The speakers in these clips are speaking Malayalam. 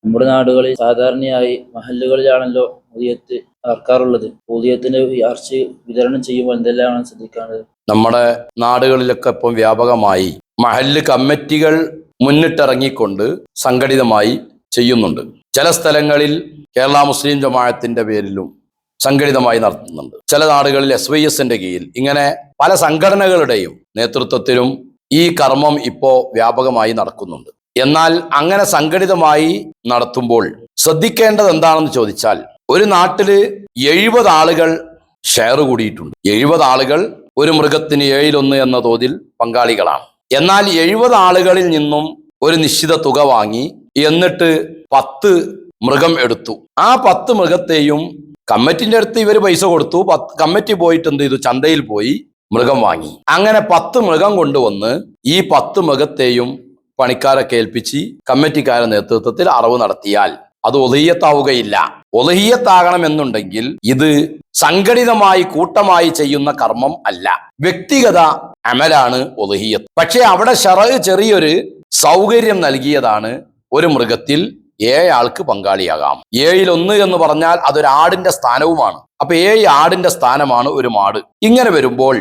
നമ്മുടെ നാടുകളിൽ സാധാരണയായി മഹല്ലുകളിലാണല്ലോ ഉദിയത്ത് അറക്കാറുള്ളത്. ഉദിയത്തിന്റെ ഇറച്ചി വിതരണം ചെയ്യുമ്പോൾ എന്തെല്ലാമാണ് ശ്രദ്ധിക്കേണ്ടത്? നമ്മുടെ നാടുകളിലൊക്കെ ഇപ്പം വ്യാപകമായി മഹല്ല് കമ്മിറ്റികൾ മുന്നിട്ടിറങ്ങിക്കൊണ്ട് സംഘടിതമായി ചെയ്യുന്നുണ്ട്. ചില സ്ഥലങ്ങളിൽ കേരള മുസ്ലിം ജമാഅത്തിന്റെ പേരിലും സംഘടിതമായി നടത്തുന്നുണ്ട്. ചില നാടുകളിൽ SYSന്റെ കീഴിൽ ഇങ്ങനെ പല സംഘടനകളുടെയും നേതൃത്വത്തിലും ഈ കർമ്മം ഇപ്പോൾ വ്യാപകമായി നടക്കുന്നുണ്ട്. എന്നാൽ അങ്ങനെ സംഘടിതമായി നടത്തുമ്പോൾ ശ്രദ്ധിക്കേണ്ടത് എന്താണെന്ന് ചോദിച്ചാൽ, ഒരു നാട്ടില് 70 ആളുകൾ ഷെയർ കൂടിയിട്ടുണ്ട്. 70 ആളുകൾ ഒരു മൃഗത്തിന് 1/7 എന്ന തോതിൽ പങ്കാളികളാണ്. എന്നാൽ 70 ആളുകളിൽ നിന്നും ഒരു നിശ്ചിത തുക വാങ്ങി എന്നിട്ട് 10 മൃഗം എടുത്തു. ആ 10 മൃഗത്തെയും കമ്മിറ്റിന്റെ അടുത്ത് ഇവർ പൈസ കൊടുത്തു. കമ്മിറ്റി പോയിട്ട് എന്ത് ചെയ്തു? ചന്തയിൽ പോയി മൃഗം വാങ്ങി. അങ്ങനെ 10 മൃഗം കൊണ്ടുവന്ന് ഈ 10 മൃഗത്തെയും പണിക്കാരൊക്കെ ഏൽപ്പിച്ച് കമ്മിറ്റിക്കാരുടെ നേതൃത്വത്തിൽ അറവ് നടത്തിയാൽ അത് ഉളഹിയ്യത്താവുകയില്ല. ഉളഹിയ്യത്താകണമെന്നുണ്ടെങ്കിൽ ഇത് സംഘടിതമായി കൂട്ടമായി ചെയ്യുന്ന കർമ്മം അല്ല, വ്യക്തിഗത അമലാണ് ഉളഹിയ്യത്ത്. പക്ഷെ അവിടെ ശറഅ് ചെറിയൊരു സൗകര്യം നൽകിയതാണ്. ഒരു മൃഗത്തിൽ 7 ആൾക്ക് പങ്കാളിയാകാം. 7-1 എന്ന് പറഞ്ഞാൽ അതൊരു ആടിന്റെ സ്ഥാനവുമാണ്. അപ്പൊ 7 ആടിന്റെ സ്ഥാനമാണ് ഒരു മാട്. ഇങ്ങനെ വരുമ്പോൾ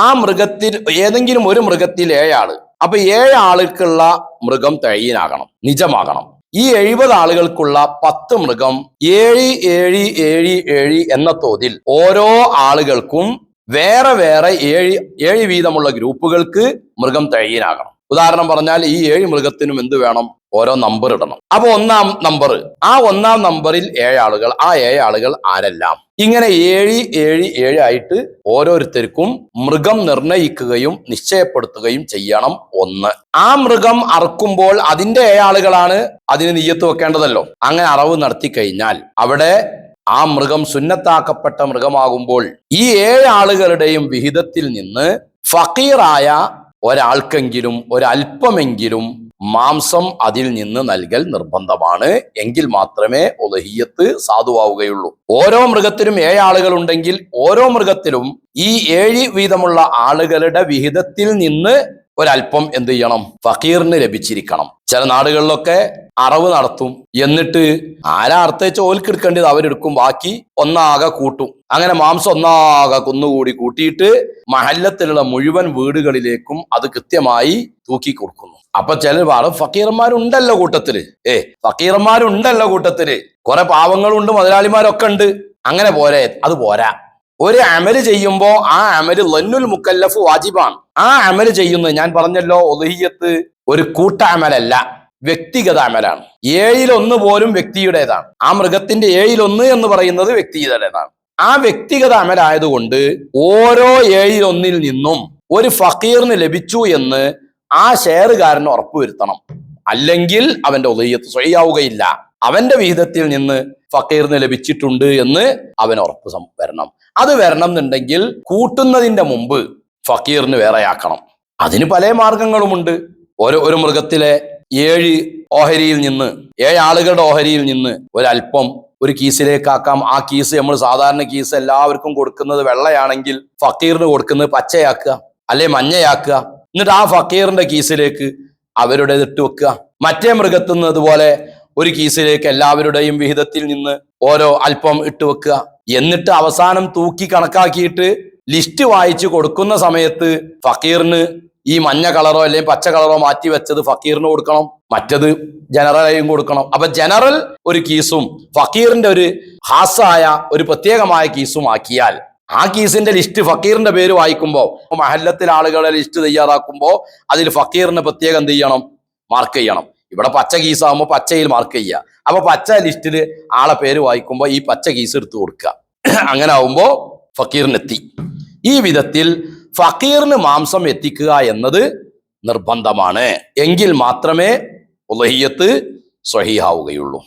ആ മൃഗത്തിൽ ഏതെങ്കിലും ഒരു മൃഗത്തിൽ 7 ആള്, അപ്പൊ 7 ആളുകൾക്കുള്ള മൃഗം തയ്യനാകണം, നിജമാകണം. ഈ 70 ആളുകൾക്കുള്ള 10 മൃഗം 7, 7, 7, 7 എന്ന തോതിൽ ഓരോ ആളുകൾക്കും വേറെ വേറെ 7 വീതമുള്ള ഗ്രൂപ്പുകൾക്ക് മൃഗം തയ്യനാകണം. ഉദാഹരണം പറഞ്ഞാൽ ഈ 7 മൃഗത്തിനും എന്ത് വേണം? ഓരോ നമ്പർ ഇടണം. അപ്പൊ 1-ാം നമ്പർ, ആ 1-ാം നമ്പറിൽ 7 ആളുകൾ, ആ 7 ആളുകൾ ആരെല്ലാം? ഇങ്ങനെ 7, 7, 7 ആയിട്ട് ഓരോരുത്തർക്കും മൃഗം നിർണയിക്കുകയും നിശ്ചയപ്പെടുത്തുകയും ചെയ്യണം. 1. ആ മൃഗം അറക്കുമ്പോൾ അതിന്റെ 7 ആളുകളാണ് അതിന് നിയ്യത്ത് വെക്കേണ്ടതല്ലോ. അങ്ങനെ അറവ് നടത്തി കഴിഞ്ഞാൽ അവിടെ ആ മൃഗം സുന്നത്താക്കപ്പെട്ട മൃഗമാകുമ്പോൾ ഈ 7 ആളുകളുടെയും വിഹിതത്തിൽ നിന്ന് ഫഖീറായ ഒരാൾക്കെങ്കിലും ഒരല്പമെങ്കിലും മാംസം അതിൽ നിന്ന് നൽകൽ നിർബന്ധമാണ്. എങ്കിൽ മാത്രമേ ഉളഹിയ്യത്ത് സാധുവാവുകയുള്ളൂ. ഓരോ മൃഗത്തിലും 7 ആളുകൾ ഉണ്ടെങ്കിൽ ഓരോ മൃഗത്തിലും ഈ 7 വീതമുള്ള ആളുകളുടെ വിഹിതത്തിൽ നിന്ന് ഒരല്പം എന്ത് ചെയ്യണം? ഫഖീറിന് ലഭിച്ചിരിക്കണം. ചില നാടുകളിലൊക്കെ അറവ് നടത്തും, എന്നിട്ട് ആരാ അർത്ഥിച്ച് ഓൽക്കെടുക്കേണ്ടത് അവരെടുക്കും, ബാക്കി ഒന്നാകെ കൂട്ടും. അങ്ങനെ മാംസം ഒന്നാകെ കുന്നുകൂടി കൂട്ടിയിട്ട് മഹല്ലത്തിലുള്ള മുഴുവൻ വീടുകളിലേക്കും അത് കൃത്യമായി തൂക്കി കൊടുക്കുന്നു. അപ്പൊ ചിലർ പറയും ഫക്കീർമാരുണ്ടല്ലോ കൂട്ടത്തില്. ഫക്കീർമാരുണ്ടല്ലോ കൂട്ടത്തില്, കുറെ പാവങ്ങളുണ്ട്, മുതലാളിമാരൊക്കെ ഉണ്ട്. അങ്ങനെ പോരെ? അത് പോരാ. ഒരു അമല് ചെയ്യുമ്പോ ആ അമല് ലന്നുൽ മുക്കല്ലഫ് വാജിബാണ്. ആ അമല് ചെയ്യുന്നത് ഞാൻ പറഞ്ഞല്ലോ, ഉളഹിയ്യത്ത് ഒരു കൂട്ട അമലല്ല, വ്യക്തിഗത അമലാണ്. 7-1 പോലും വ്യക്തിയുടേതാണ്. ആ മൃഗത്തിന്റെ 7-1 എന്ന് പറയുന്നത് വ്യക്തിയുടേതാണ്. ആ വ്യക്തിഗത അമലായതുകൊണ്ട് ഓരോ 7-1 നിന്നും ഒരു ഫഖീറിന് ലഭിച്ചു എന്ന് ആ ഷെയറുകാരന് ഉറപ്പുവരുത്തണം. അല്ലെങ്കിൽ അവന്റെ ഉളഹിയ്യത്ത് സ്വഹിയാവുകയില്ല. അവന്റെ വിഹിതത്തിൽ നിന്ന് ഫഖീറിന് ലഭിച്ചിട്ടുണ്ട് എന്ന് അവന് ഉറപ്പ് വരണം. അത് വരണം എന്നുണ്ടെങ്കിൽ കൂട്ടുന്നതിന്റെ മുമ്പ് ഫഖീറിന് വേറെയാക്കണം. അതിന് പല മാർഗങ്ങളുമുണ്ട്. ഒരു മൃഗത്തിലെ 7 ഓഹരിയിൽ നിന്ന്, 7 ആളുകളുടെ ഓഹരിയിൽ നിന്ന് ഒരല്പം ഒരു കീസിലേക്കാക്കാം. ആ കീസ്, നമ്മൾ സാധാരണ കീസ് എല്ലാവർക്കും കൊടുക്കുന്നത് വെള്ളയാണെങ്കിൽ ഫക്കീറിന് കൊടുക്കുന്നത് പച്ചയാക്കുക, അല്ലെ മഞ്ഞയാക്കുക. എന്നിട്ട് ആ ഫക്കീറിന്റെ കീസിലേക്ക് അവരുടെ ഇട്ട് വെക്കുക. മറ്റേ മൃഗത്തുനിന്ന് അതുപോലെ ഒരു കീസിലേക്ക് എല്ലാവരുടെയും വിഹിതത്തിൽ നിന്ന് ഓരോ അല്പം ഇട്ട് വെക്കുക. എന്നിട്ട് അവസാനം തൂക്കി കണക്കാക്കിയിട്ട് ലിസ്റ്റ് വായിച്ചു കൊടുക്കുന്ന സമയത്ത് ഫക്കീറിന് ഈ മഞ്ഞ കളറോ അല്ലെങ്കിൽ പച്ച കളറോ മാറ്റി വെച്ചത് ഫക്കീറിന് കൊടുക്കണം, മറ്റത് ജനറലായും കൊടുക്കണം. അപ്പൊ ജനറൽ ഒരു കീസും ഫക്കീറിന്റെ ഒരു ഹാസായ ഒരു പ്രത്യേകമായ കീസും ആക്കിയാൽ ആ കീസിന്റെ ലിസ്റ്റ് ഫക്കീറിന്റെ പേര് വായിക്കുമ്പോൾ, മഹല്ലത്തിൽ ആളുകളെ ലിസ്റ്റ് തയ്യാറാക്കുമ്പോൾ അതിൽ ഫക്കീറിന് പ്രത്യേകം എന്ത് ചെയ്യണം? മാർക്ക് ചെയ്യണം. ഇവിടെ പച്ച കീസാകുമ്പോൾ പച്ചയിൽ മാർക്ക് ചെയ്യുക. അപ്പൊ പച്ച ലിസ്റ്റിൽ ആളെ പേര് വായിക്കുമ്പോൾ ഈ പച്ച കീസ് എടുത്തു കൊടുക്കുക. അങ്ങനെ ആവുമ്പോ ഫക്കീറിനെത്തി. ഈ വിധത്തിൽ ഫക്കീറിന് മാംസം എത്തിക്കുക എന്നത് നിർബന്ധമാണ്. എങ്കിൽ മാത്രമേ ഉളഹിയ്യത്ത് സ്വഹീഹാവുകയുള്ളൂ.